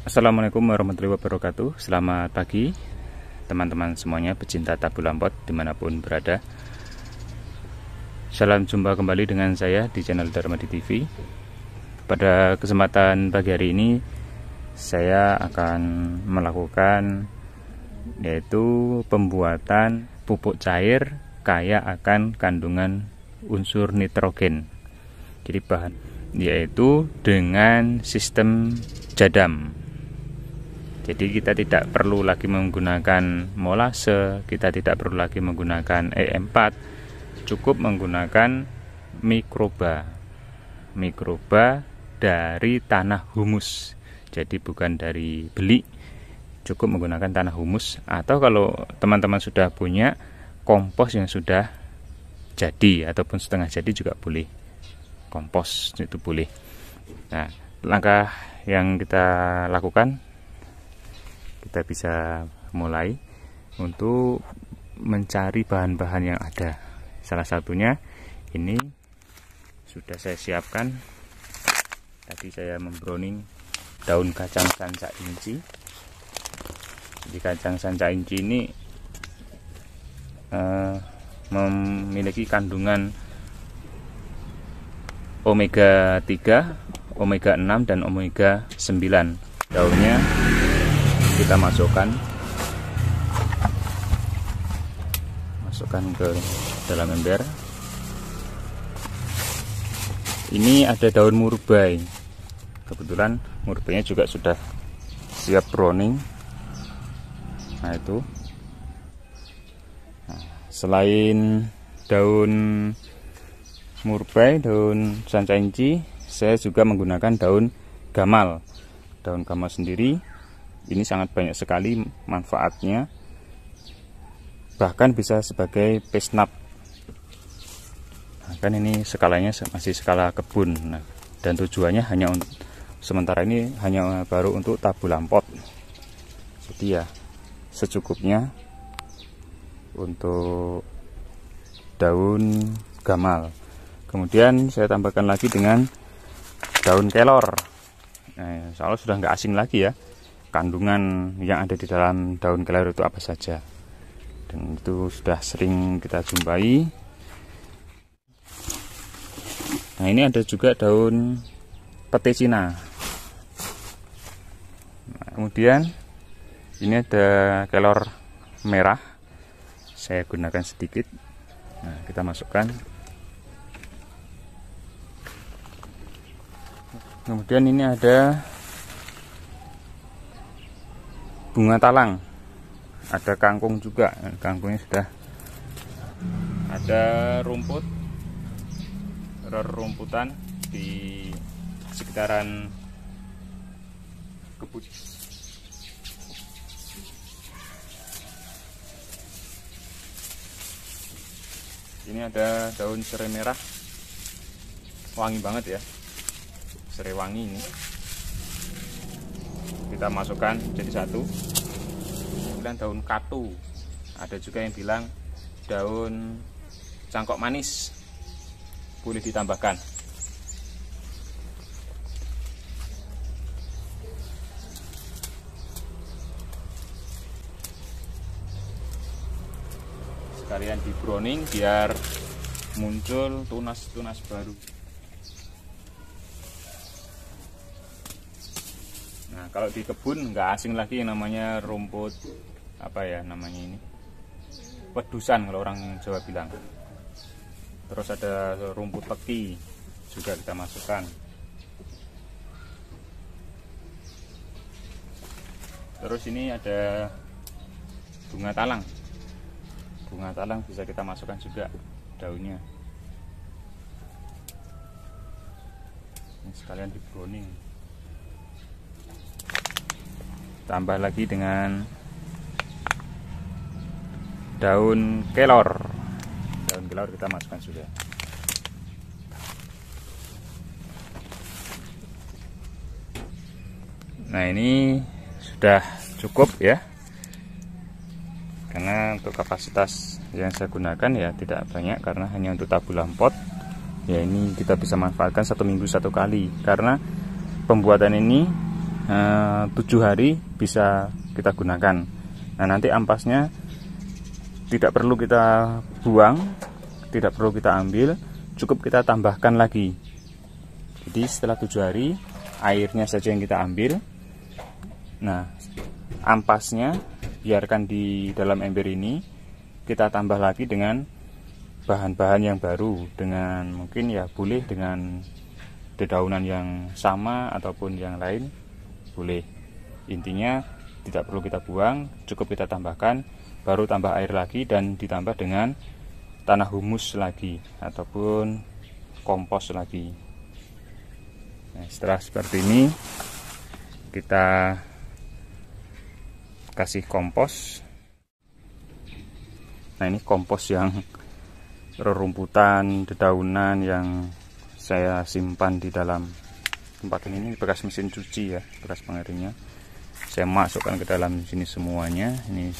Assalamualaikum warahmatullahi wabarakatuh. Selamat pagi teman-teman semuanya, pecinta tabu lampot dimanapun berada. Salam jumpa kembali dengan saya di channel Darmadi TV. Pada kesempatan pagi hari ini saya akan melakukan yaitu pembuatan pupuk cair kaya akan kandungan unsur nitrogen. Jadi bahan yaitu dengan sistem jadam. Jadi kita tidak perlu lagi menggunakan molase, kita tidak perlu lagi menggunakan E4, cukup menggunakan mikroba dari tanah humus. Jadi bukan dari beli, cukup menggunakan tanah humus. Atau kalau teman-teman sudah punya kompos yang sudah jadi ataupun setengah jadi juga boleh, kompos itu boleh. Nah, langkah yang kita lakukan, kita bisa mulai untuk mencari bahan-bahan yang ada. Salah satunya ini sudah saya siapkan. Tadi saya membrowning daun kacang sanca inci. Jadi kacang sanca inci ini memiliki kandungan omega 3, omega 6 dan omega 9. Daunnya kita masukkan ke dalam ember. Ini ada daun murbei. Kebetulan murbeinya juga sudah siap browning. Nah itu. Nah, selain daun murbei, daun sanca inci, saya juga menggunakan daun gamal. Daun gamal sendiri ini sangat banyak sekali manfaatnya, bahkan bisa sebagai pesnap. Nah, kan ini skalanya masih skala kebun. Nah, dan tujuannya hanya untuk sementara ini hanya baru untuk tabu lampot. Jadi ya secukupnya untuk daun gamal. Kemudian saya tambahkan lagi dengan daun kelor. Nah, insya Allah sudah nggak asing lagi ya kandungan yang ada di dalam daun kelor itu apa saja, dan itu sudah sering kita jumpai. Nah, ini ada juga daun pete Cina. Nah, kemudian ini ada kelor merah, saya gunakan sedikit. Nah, kita masukkan. Kemudian ini ada bunga talang, ada kangkung juga. Kangkungnya sudah ada, rerumputan di sekitaran kebun. Ini ada daun serai merah, wangi banget ya, serai wangi ini. Kita masukkan jadi satu. Kemudian daun katu, ada juga yang bilang daun cangkok manis, boleh ditambahkan. Sekalian di browning biar muncul tunas-tunas baru. Nah, kalau di kebun nggak asing lagi yang namanya rumput, apa ya namanya ini, pedusan kalau orang Jawa bilang. Terus ada rumput teki juga kita masukkan. Terus ini ada bunga talang. Bunga talang bisa kita masukkan juga daunnya. Ini sekalian di browning. Tambah lagi dengan daun kelor. Daun kelor kita masukkan juga. Nah, ini sudah cukup ya, karena untuk kapasitas yang saya gunakan ya tidak banyak, karena hanya untuk tabu lampot. Ya, ini kita bisa manfaatkan 1 minggu 1 kali, karena pembuatan ini 7 hari bisa kita gunakan. Nah, nanti ampasnya tidak perlu kita buang, tidak perlu kita ambil, cukup kita tambahkan lagi. Jadi setelah 7 hari airnya saja yang kita ambil. Nah, ampasnya biarkan di dalam ember ini, kita tambah lagi dengan bahan-bahan yang baru, dengan mungkin ya boleh dengan dedaunan yang sama ataupun yang lain boleh. Intinya tidak perlu kita buang, cukup kita tambahkan, baru tambah air lagi dan ditambah dengan tanah humus lagi ataupun kompos lagi. Nah, setelah seperti ini kita kasih kompos. Nah, ini kompos yang rerumputan, dedaunan yang saya simpan di dalam tempat ini bekas mesin cuci ya, bekas pengeringnya. Saya masukkan ke dalam sini semuanya. Ini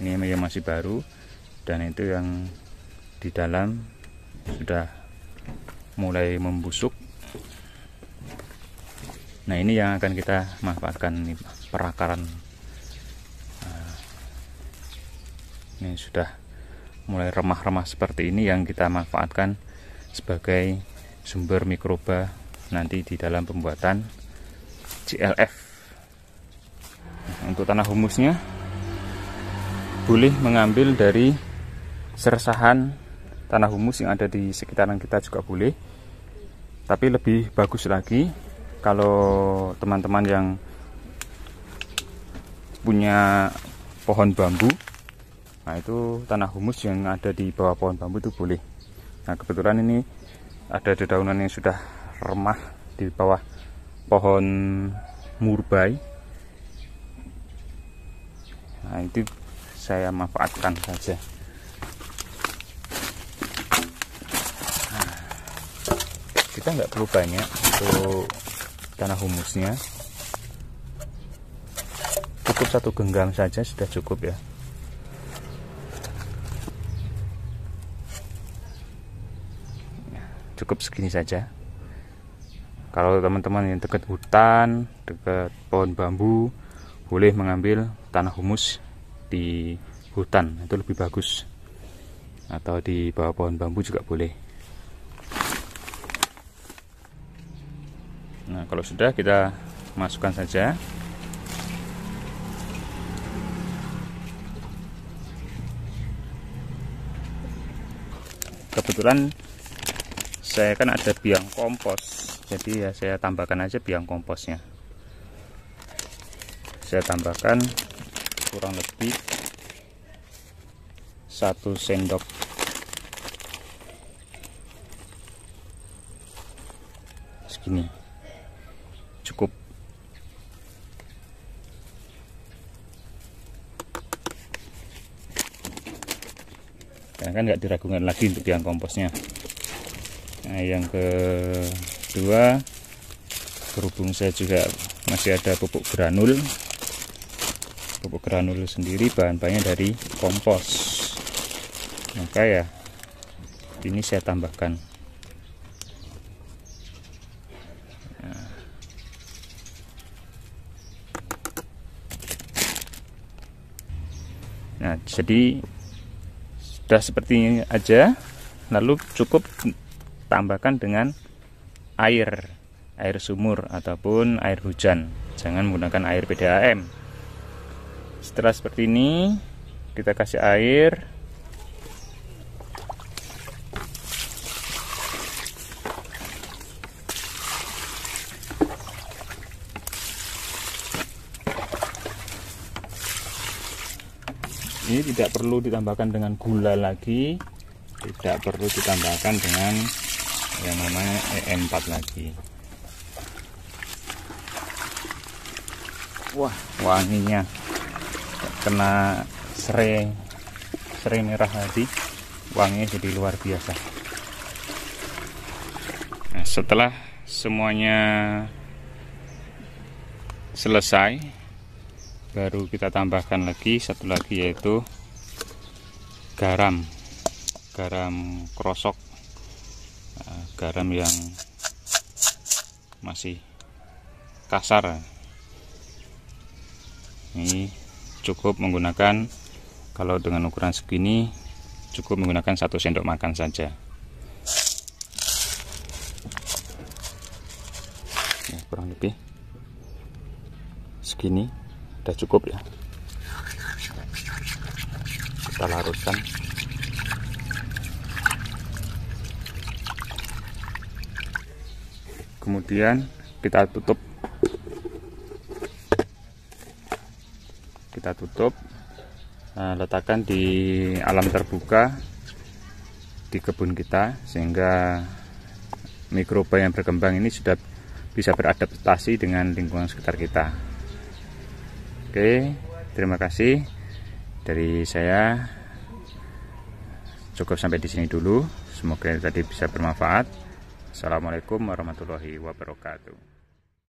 yang masih baru, dan itu yang di dalam sudah mulai membusuk. Nah, ini yang akan kita manfaatkan, ini perakaran. Ini sudah mulai remah-remah seperti ini yang kita manfaatkan sebagai sumber mikroba nanti di dalam pembuatan CLF. Untuk tanah humusnya boleh mengambil dari sersahan tanah humus yang ada di sekitaran kita juga boleh, tapi lebih bagus lagi kalau teman-teman yang punya pohon bambu. Nah, itu tanah humus yang ada di bawah pohon bambu itu boleh. Nah, kebetulan ini ada dedaunan yang sudah remah di bawah pohon murbai. Nah, itu saya manfaatkan saja. Nah, kita nggak perlu banyak untuk tanah humusnya, cukup 1 genggam saja sudah cukup ya. Cukup segini saja. Kalau teman-teman yang dekat hutan, dekat pohon bambu, boleh mengambil tanah humus di hutan, itu lebih bagus. Atau di bawah pohon bambu juga boleh. Nah, kalau sudah, kita masukkan saja. Kebetulan saya kan ada biang kompos, jadi ya saya tambahkan aja biang komposnya. Saya tambahkan kurang lebih 1 sendok segini, cukup. Karena kan nggak diragukan lagi untuk biang komposnya. Nah, yang kedua, berhubung saya juga masih ada pupuk granul. Pupuk granul sendiri bahan-bahannya dari kompos, maka ya ini saya tambahkan. Nah, jadi sudah seperti ini aja. Lalu cukup tambahkan dengan air sumur ataupun air hujan, jangan menggunakan air PDAM. Setelah seperti ini, kita kasih air. Ini tidak perlu ditambahkan dengan gula lagi, tidak perlu ditambahkan dengan yang namanya EM4 lagi. Wah, wanginya kena serai merah tadi, wanginya jadi luar biasa. Nah, setelah semuanya selesai, baru kita tambahkan lagi satu lagi, yaitu garam krosok, garam yang masih kasar. Ini cukup menggunakan, kalau dengan ukuran segini cukup menggunakan 1 sendok makan saja. Ya, kurang lebih segini udah cukup ya. Kita larutkan. Kemudian kita tutup. Letakkan di alam terbuka di kebun kita, sehingga mikroba yang berkembang ini sudah bisa beradaptasi dengan lingkungan sekitar kita. Oke, terima kasih dari saya. Cukup sampai di sini dulu. Semoga tadi bisa bermanfaat. Assalamualaikum warahmatullahi wabarakatuh.